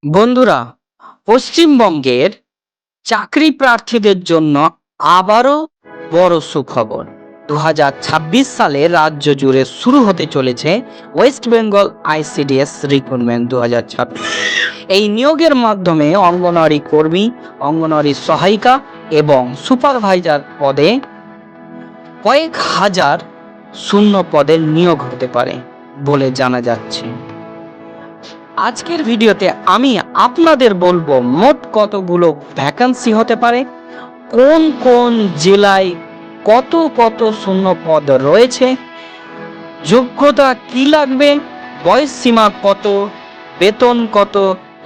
বন্ধুরা, পশ্চিমবঙ্গের চাকরি প্রার্থীদের জন্য আবারও বড় সুখবর। 2026 সালে রাজ্য জুড়ে শুরু হতে চলেছে ওয়েস্ট বেঙ্গল আইসিডিএস রিক্রুটমেন্ট 2026। এই নিয়োগের মাধ্যমে অঙ্গনওয়াড়ি কর্মী, অঙ্গনওয়াড়ি সহায়িকা এবং সুপারভাইজার পদে কয়েক হাজার শূন্য পদের নিয়োগ হতে পারে বলে জানা যাচ্ছে। আজকের ভিডিওতে আমি আপনাদের বলবো মোট কতগুলো ভ্যাকান্সি হতে পারে, কোন কোন জেলায় কত কত শূন্য পদ রয়েছে, যোগ্যতা কি লাগবে, বয়স সীমা কত, বেতন কত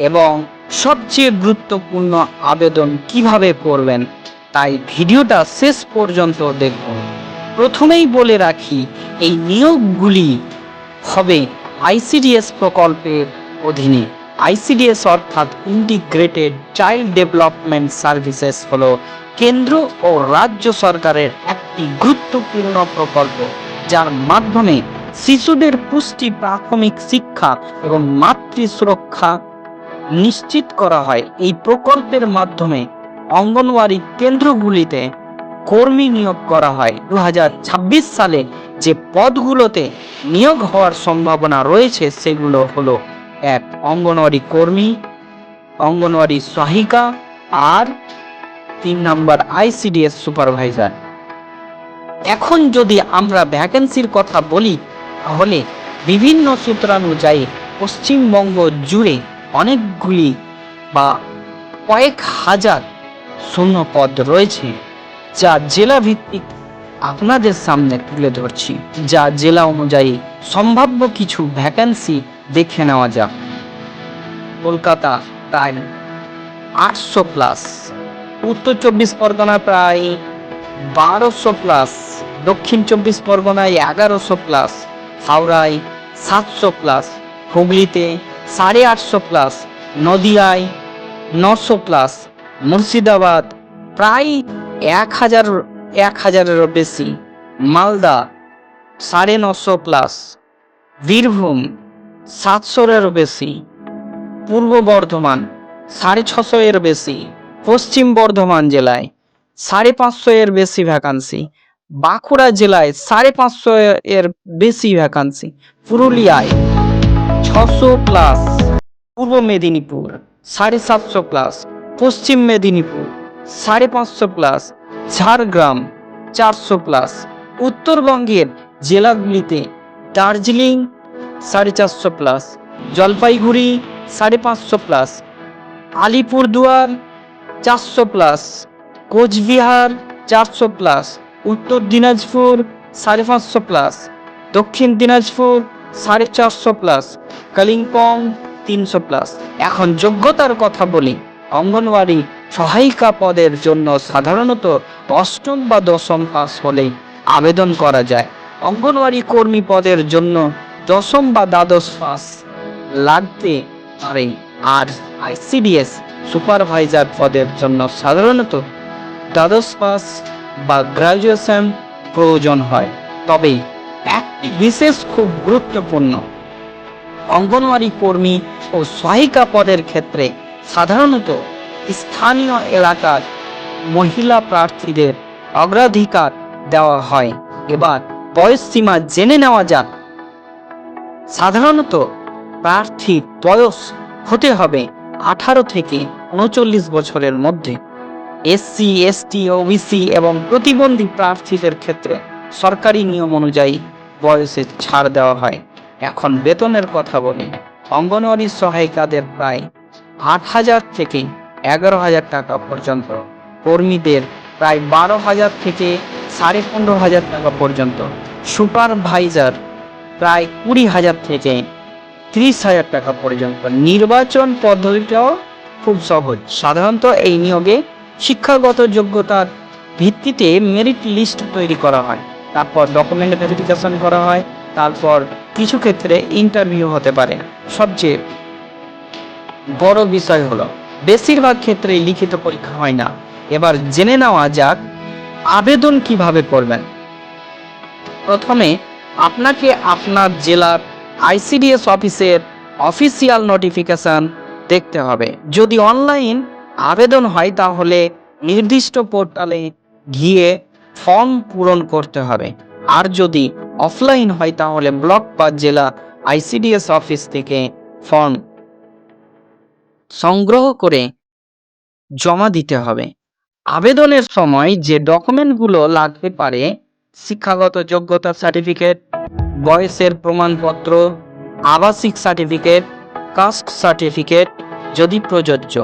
এবং সবচেয়ে গুরুত্বপূর্ণ আবেদন কিভাবে করবেন। তাই ভিডিওটা শেষ পর্যন্ত দেখুন। প্রথমেই বলে রাখি, এই নিয়োগগুলি হবে আইসিডিএস প্রকল্পের অধীনে। আইসিডিএস অর্থাৎ ইন্টিগ্রেটেড চাইল্ড ডেভেলপমেন্ট সার্ভিসেস হলো কেন্দ্র ও রাজ্য সরকারের একটি গুরুত্বপূর্ণ প্রকল্প, যার মাধ্যমে শিশুদের পুষ্টি, প্রাথমিক শিক্ষা এবং মাতৃ সুরক্ষা নিশ্চিত করা হয়। এই প্রকল্পের মাধ্যমে অঙ্গনওয়াড়ি কেন্দ্রগুলিতে কর্মী নিয়োগ করা হয়। 2026 সালে যে পদগুলোতে নিয়োগ হওয়ার সম্ভাবনা রয়েছে সেগুলো হলো: 1. অঙ্গনওয়াড়ি কর্মী, অঙ্গনওয়াড়ি সহায়িকা, আর 3 নম্বর আইসিডিএস সুপারভাইজার। এখন যদি আমরা ভ্যাকেন্সির কথা বলি, তাহলে বিভিন্ন সূত্রানুযায়ী পশ্চিমবঙ্গ জুড়ে অনেকগুলি বা কয়েক হাজার শূন্য পদ রয়েছে, যা জেলা ভিত্তিক আপনাদের সামনে তুলে ধরছি। যা জেলা অনুযায়ী সম্ভাব্য কিছু ভ্যাকেন্সি দেখে নেওয়া যাক। কলকাতা প্রায় 800 প্লাস, উত্তর 24 পরগনা প্রায় 1200 প্লাস, দক্ষিণ 24 পরগনায় 1100 প্লাস, হাওড়ায় 700 প্লাস, হুগলিতে 850 প্লাস, নদিয়ায় 900 প্লাস, মুর্শিদাবাদ প্রায় 1000-1000-এরও বেশি, মালদা 950 প্লাস, বীরভূম 700-এরও বেশি, পূর্ব বর্ধমান 650-এর বেশি, পশ্চিম বর্ধমান জেলায় 550-এর বেশি ভ্যাকান্সি, বাঁকুড়া জেলায় 550-এর বেশি ভ্যাকান্সি, পুরুলিয়ায় 600 প্লাস, পূর্ব মেদিনীপুর 750 প্লাস, পশ্চিম মেদিনীপুর 550 প্লাস, ঝাড়গ্রাম 400 প্লাস। উত্তরবঙ্গের জেলাগুলিতে Darjeeling 450 plus, Jalpaiguri 550 plus, Alipurduar 400 plus, Cooch Behar 400 plus, Uttar Dinajpur 550 plus, দক্ষিণ দিনাজপুর 450 প্লাস, কালিম্পং 300 প্লাস। এখন যোগ্যতার কথা বলি। অঙ্গনওয়াড়ি সহায়িকা পদের জন্য সাধারণত 8ম বা 10ম পাস হলেই আবেদন করা যায়। অঙ্গনওয়াড়ি কর্মী পদের জন্য 10ম বা দ্বাদশ পাস লাগতে পারে, আর আইসিডিএস সুপারভাইজার পদের জন্য সাধারণত দ্বাদশ পাস বা গ্রাজুয়েশন প্রয়োজন হয়। তবে একটি বিশেষ খুব গুরুত্বপূর্ণ, অঙ্গনওয়াড়ি কর্মী ও সহায়িকা পদের ক্ষেত্রে সাধারণত স্থানীয় এলাকার মহিলা প্রার্থীদের অগ্রাধিকার দেওয়া হয়। এবার বয়স সীমা জেনে নেওয়া যাক। সাধারণত প্রার্থীর বয়স হতে হবে 18 থেকে 39 বছরের মধ্যে। এসসি, এসটি, ওবিসি এবং প্রতিবন্ধী প্রার্থীদের ক্ষেত্রে সরকারি নিয়ম অনুযায়ী বয়সে ছাড় দেওয়া হয়। এখন বেতনের কথা বলি। অঙ্গনওয়াড়ি সহায়িকাদের প্রায় 8,000 থেকে 11,000 টাকা পর্যন্ত, কর্মীদের প্রায় 12,000 থেকে 15,500 টাকা পর্যন্ত, সুপারভাইজার প্রায় 20,000 থেকে 30,000 টাকা পর্যন্ত। নির্বাচন পদ্ধতিটাও খুব সহজ। সাধারণত এই নিয়োগে শিক্ষাগত যোগ্যতার ভিত্তিতে মেরিট লিস্ট তৈরি করা হয়, তারপর ডকুমেন্ট ভেরিফিকেশন করা হয়, তারপর কিছু ক্ষেত্রে ইন্টারভিউ হতে পারে। সবচেয়ে বড় বিষয় হলো বেশিরভাগ ক্ষেত্রেই লিখিত পরীক্ষা হয় না। এবার জেনে নেওয়া যাক আবেদন কিভাবে করবেন। প্রথমে আপনাকে আপনার জেলার আইসিডিএস অফিসের অফিসিয়াল নোটিফিকেশন দেখতে হবে। যদি অনলাইন আবেদন হয় তাহলে নির্দিষ্ট পোর্টালে গিয়ে ফর্ম পূরণ করতে হবে। আর যদি অফলাইন হয় তাহলে ব্লক বা জেলা আইসিডিএস অফিস থেকে ফর্ম সংগ্রহ করে জমা দিতে হবে। আবেদনের সময় যে ডকুমেন্টগুলো লাগতে পারে: শিক্ষাগত যোগ্যতা সার্টিফিকেট, বয়সের প্রমাণপত্র, আবাসিক সার্টিফিকেট, কাস্ট সার্টিফিকেট যদি প্রযোজ্য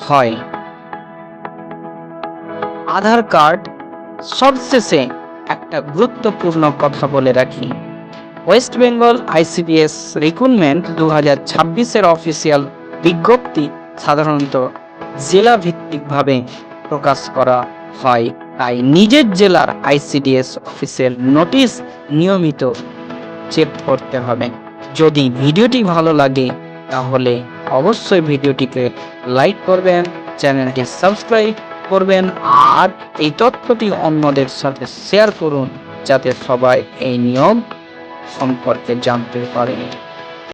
হয়, আধার কার্ড। সবশেষে একটা গুরুত্বপূর্ণ কথা বলে রাখি, ওয়েস্ট বেঙ্গল আইসিডিএস রিক্রুটমেন্ট 2026-এর অফিসিয়াল বিজ্ঞপ্তি সাধারণত জেলা ভিত্তিকভাবে প্রকাশ করা হয়, তাই নিজের জেলার আইসিডিএস অফিসের নোটিশ নিয়মিত চেক করতে হবে। যদি ভিডিওটি ভালো লাগে তাহলে অবশ্যই ভিডিওটিকে লাইক করবেন, চ্যানেলটি সাবস্ক্রাইব করবেন আর এই তথ্যটি অন্যদের সাথে শেয়ার করুন যাতে সবাই এই নিয়ম সম্পর্কে জানতে পারে।